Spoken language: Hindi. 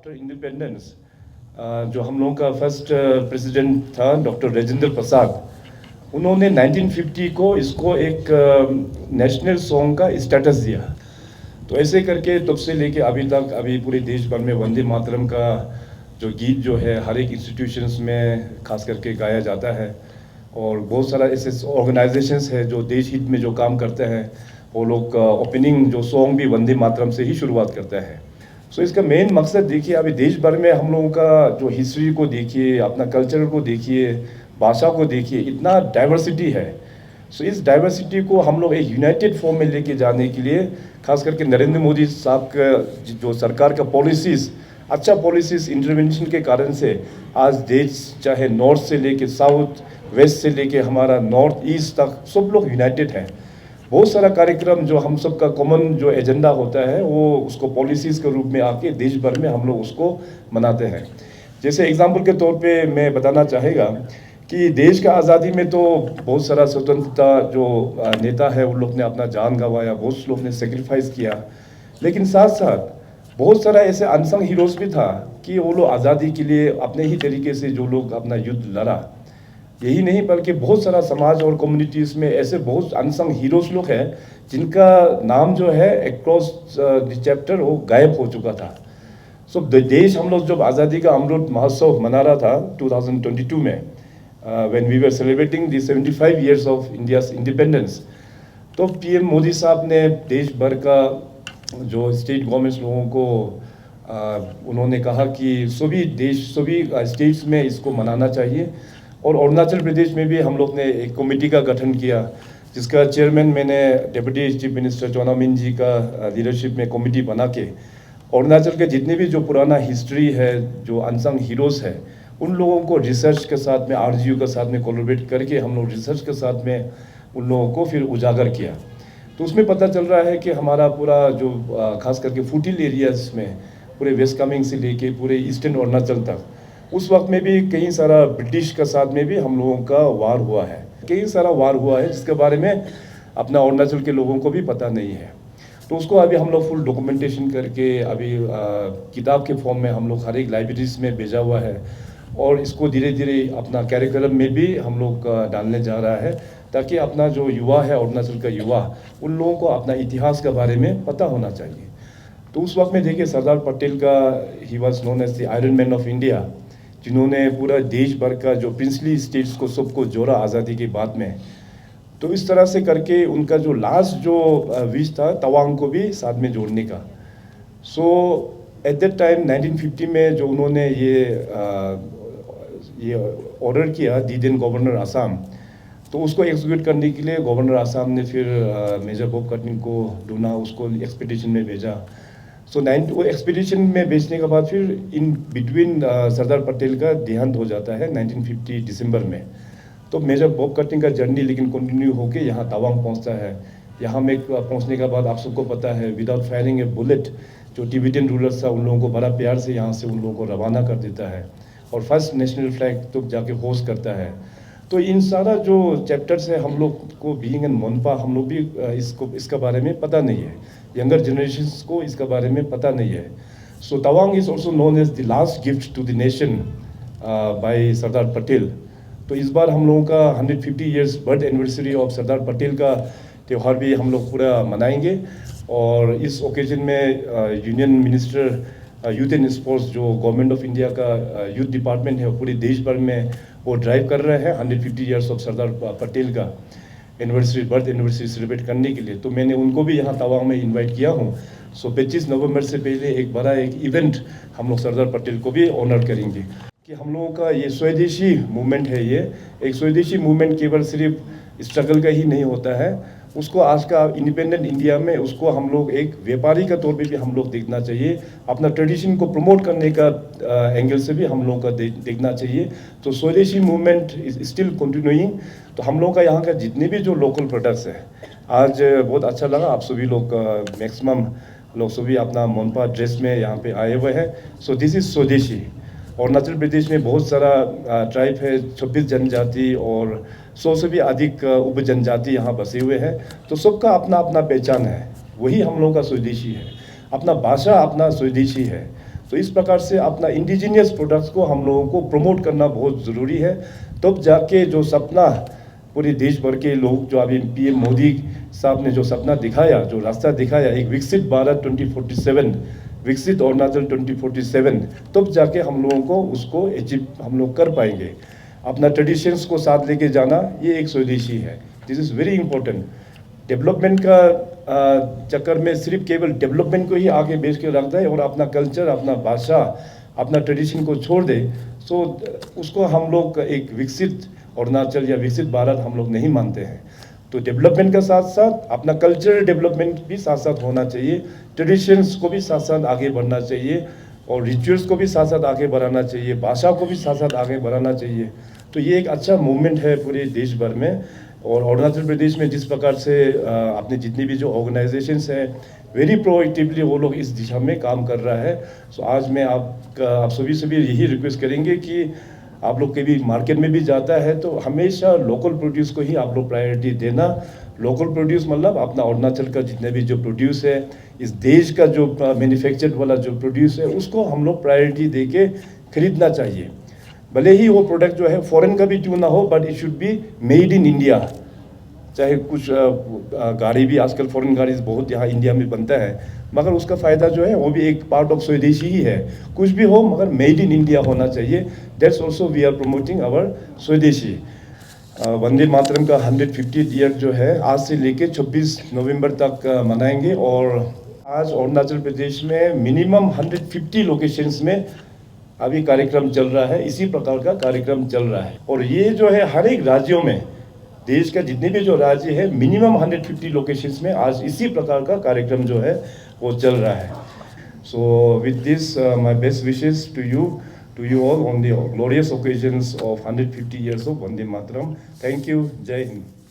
आफ्टर इंडिपेंडेंस जो हम लोगों का फर्स्ट प्रेसिडेंट था डॉक्टर राजेंद्र प्रसाद, उन्होंने 1950 को इसको एक नेशनल सॉन्ग का स्टेटस दिया। तो ऐसे करके तब से लेके अभी तक अभी पूरे देश भर में वंदे मातरम का जो गीत जो है हर एक इंस्टीट्यूशंस में खास करके गाया जाता है। और बहुत सारा ऐसे ऑर्गेनाइजेशंस है जो देश हित में जो काम करते हैं, वो लोग ओपनिंग जो सॉन्ग भी वंदे मातरम से ही शुरुआत करते हैं। सो इसका मेन मकसद देखिए, अभी देश भर में हम लोगों का जो हिस्ट्री को देखिए, अपना कल्चर को देखिए, भाषा को देखिए, इतना डाइवर्सिटी है। सो इस डाइवर्सिटी को हम लोग एक यूनाइटेड फॉर्म में लेके जाने के लिए खास करके नरेंद्र मोदी साहब का जो सरकार का पॉलिसीज़, अच्छा पॉलिसीज़ इंटरवेंशन के कारण से आज देश चाहे नॉर्थ से लेके साउथ, वेस्ट से लेके हमारा नॉर्थ ईस्ट तक सब लोग यूनाइटेड हैं। बहुत सारा कार्यक्रम जो हम सब का कॉमन जो एजेंडा होता है वो उसको पॉलिसीज़ के रूप में आके देश भर में हम लोग उसको मनाते हैं। जैसे एग्जांपल के तौर पे मैं बताना चाहेगा कि देश का आज़ादी में तो बहुत सारा स्वतंत्रता जो नेता है उन लोग ने अपना जान गंवाया, बहुत लोग ने सेक्रीफाइस किया, लेकिन साथ साथ बहुत सारा ऐसे अनसंग हीरोज़ भी था कि वो लोग आज़ादी के लिए अपने ही तरीके से जो लोग अपना युद्ध लड़ा। यही नहीं बल्कि बहुत सारा समाज और कम्युनिटीज़ में ऐसे बहुत अनसंग हीरोज़ लोग हैं जिनका नाम जो है अक्रॉस द चैप्टर वो गायब हो चुका था। सो देश हम लोग जब आज़ादी का अमृत महोत्सव मना रहा था 2022 में, when we were celebrating the 75 years of India's independence, तो पीएम मोदी साहब ने देश भर का जो स्टेट गवर्नमेंट्स लोगों को उन्होंने कहा कि सभी स्टेट्स में इसको मनाना चाहिए। और अरुणाचल प्रदेश में भी हम लोग ने एक कमेटी का गठन किया जिसका चेयरमैन मैंने डिप्टी चीफ मिनिस्टर चौना मिन जी का लीडरशिप में कमेटी बना के अरुणाचल के जितने भी जो पुराना हिस्ट्री है, जो अनसंग हीरोज़ है, उन लोगों को रिसर्च के साथ में आरजीयू के साथ में कोलैबोरेट करके हम लोग रिसर्च के साथ में उन लोगों को फिर उजागर किया। तो उसमें पता चल रहा है कि हमारा पूरा जो खास करके फुटिल एरियाज में पूरे वेस्ट कामेंग से लेके पूरे ईस्टर्न अरुणाचल तक उस वक्त में भी कई सारा ब्रिटिश के साथ में भी हम लोगों का वार हुआ है, कई सारा वार हुआ है जिसके बारे में अपना अरुणाचल के लोगों को भी पता नहीं है। तो उसको अभी हम लोग फुल डॉक्यूमेंटेशन करके अभी किताब के फॉर्म में हम लोग हर एक लाइब्रेरीज में भेजा हुआ है और इसको धीरे धीरे अपना कैरिकुलम में भी हम लोग डालने जा रहा है ताकि अपना जो युवा है अरुणाचल का युवा, उन लोगों को अपना इतिहास के बारे में पता होना चाहिए। तो उस वक्त में देखिए सरदार पटेल का ही was known as the iron man of India, जिन्होंने पूरा देश भर का जो प्रिंसली स्टेट्स को सबको जोड़ा आज़ादी के बाद में। तो इस तरह से करके उनका जो लास्ट जो विश था तवांग को भी साथ में जोड़ने का। सो एट दैट टाइम 1950 में जो उन्होंने ये ऑर्डर किया दी देन गवर्नर आसाम, तो उसको एग्जीक्यूट करने के लिए गवर्नर आसाम ने फिर मेजर बॉब कटनिंग को ढूंढा, उसको एक्सपीडिशन में भेजा। सो वो एक्सपीडिशन में भेजने के बाद फिर इन बिटवीन सरदार पटेल का देहांत हो जाता है 1950 दिसंबर में। तो मेजर बॉब कटिंग का जर्नी लेकिन कंटिन्यू होके यहाँ तवांग पहुँचता है। यहाँ में पहुँचने के बाद आप सबको पता है विदाउट फायरिंग ए बुलेट जो टिबेटियन रूलर्स था उन लोगों को बड़ा प्यार से यहाँ से उन लोगों को रवाना कर देता है और फर्स्ट नेशनल फ्लैग तो जाके होस्ट करता है। तो इन सारा जो चैप्टर्स है हम लोग को बीइंग इन मोनपा हम लोग भी इसका बारे में पता नहीं है, यंगर जनरेशन्स को इसका बारे में पता नहीं है। So Tawang is also known as the last gift to the nation by Sardar Patel. तो इस बार हम लोगों का 150 years birth anniversary of Sardar Patel का त्यौहार भी हम लोग पूरा मनाएंगे। और इस ओकेजन में union minister youth and sports जो गवर्नमेंट ऑफ इंडिया का यूथ डिपार्टमेंट है पूरे देश भर में वो ड्राइव कर रहे हैं 150 ईयर्स ऑफ सरदार पटेल का बर्थ एनिवर्सरी सेलिब्रेट करने के लिए। तो मैंने उनको भी यहाँ तवांग में इनवाइट किया हूँ। सो 25 नवंबर से पहले एक बड़ा इवेंट हम लोग सरदार पटेल को भी ऑनर करेंगे कि हम लोगों का ये स्वदेशी मूवमेंट है। ये एक स्वदेशी मूवमेंट केवल सिर्फ स्ट्रगल का ही नहीं होता है, उसको आज का इंडिपेंडेंट इंडिया में उसको हम लोग एक व्यापारी का तौर पे भी हम लोग देखना चाहिए, अपना ट्रेडिशन को प्रमोट करने का एंगल से भी हम लोगों का देखना चाहिए। तो स्वदेशी मूवमेंट इज स्टिल कंटिन्यूइंग। तो हम लोगों का यहाँ का जितने भी जो लोकल प्रोडक्ट्स है, आज बहुत अच्छा लगा आप सभी लोग मैक्सिमम लोग सभी अपना मोनपा ड्रेस में यहाँ पे आए हुए हैं। सो दिस इज स्वदेशी। अरुणाचल प्रदेश में बहुत सारा ट्राइब है, 26 जनजाति और 100 से भी अधिक उप जनजाति यहाँ बसे हुए हैं। तो सबका अपना अपना पहचान है, वही हम लोगों का स्वदेशी है, अपना भाषा अपना स्वदेशी है। तो इस प्रकार से अपना इंडिजीनियस प्रोडक्ट्स को हम लोगों को प्रमोट करना बहुत ज़रूरी है, तब जाके जो सपना पूरे देश भर के लोग, जो अभी पीएम मोदी साहब ने जो सपना दिखाया, जो रास्ता दिखाया, एक विकसित भारत 2047, विकसित अरुणाचल 2047, तब जाके हम लोगों को उसको अचीव हम लोग कर पाएंगे। अपना ट्रेडिशंस को साथ लेके जाना, ये एक स्वदेशी है। This is very important. Development का चक्कर में सिर्फ केवल डेवलपमेंट को ही आगे बेच के रख दे और अपना कल्चर, अपना भाषा, अपना ट्रेडिशन को छोड़ दे, सो उसको हम लोग एक विकसित अरुणाचल या विकसित भारत हम लोग नहीं मानते हैं। तो डेवलपमेंट के साथ साथ अपना कल्चरल डेवलपमेंट भी साथ साथ होना चाहिए, ट्रेडिशंस को भी साथ साथ आगे बढ़ना चाहिए, और रिचुअल्स को भी साथ साथ आगे बढ़ाना चाहिए, भाषा को भी साथ साथ आगे बढ़ाना चाहिए। तो ये एक अच्छा मूवमेंट है पूरे देश भर में। और अरुणाचल प्रदेश में जिस प्रकार से अपने जितनी भी जो ऑर्गेनाइजेशंस हैं, वेरी प्रोएक्टिवली वो लोग इस दिशा में काम कर रहा है। सो आज मैं आप सभी यही रिक्वेस्ट करेंगे कि आप लोग कभी मार्केट में भी जाता है तो हमेशा लोकल प्रोड्यूस को ही आप लोग प्रायोरिटी देना। लोकल प्रोड्यूस मतलब अपना अरुणाचल का जितने भी जो प्रोड्यूस है, इस देश का जो मैन्युफैक्चर्ड वाला जो प्रोड्यूस है, उसको हम लोग प्रायोरिटी दे के खरीदना चाहिए। भले ही वो प्रोडक्ट जो है फॉरेन का भी क्यों ना हो, but it should be made in India. चाहे कुछ गाड़ी भी आजकल फॉरेन गाड़ी बहुत यहाँ इंडिया में बनता है, मगर उसका फ़ायदा जो है वो भी एक पार्ट ऑफ स्वदेशी ही है। कुछ भी हो मगर मेड इन इंडिया होना चाहिए। That's also we are promoting our swadeshi. Vande मातरम का 150th ईयर जो है आज से लेके 26 नवंबर तक मनाएंगे। और आज अरुणाचल प्रदेश में मिनिमम 150 लोकेशंस में अभी कार्यक्रम चल रहा है, इसी प्रकार का कार्यक्रम चल रहा है। और ये जो है हर एक राज्यों में, देश का जितने भी जो राज्य है, मिनिमम 150 लोकेशंस में आज इसी प्रकार का कार्यक्रम जो है वो चल रहा है। So with this my best wishes to you all on the glorious occasions of 150 years of Vande Mataram. Thank you. Jai Hind.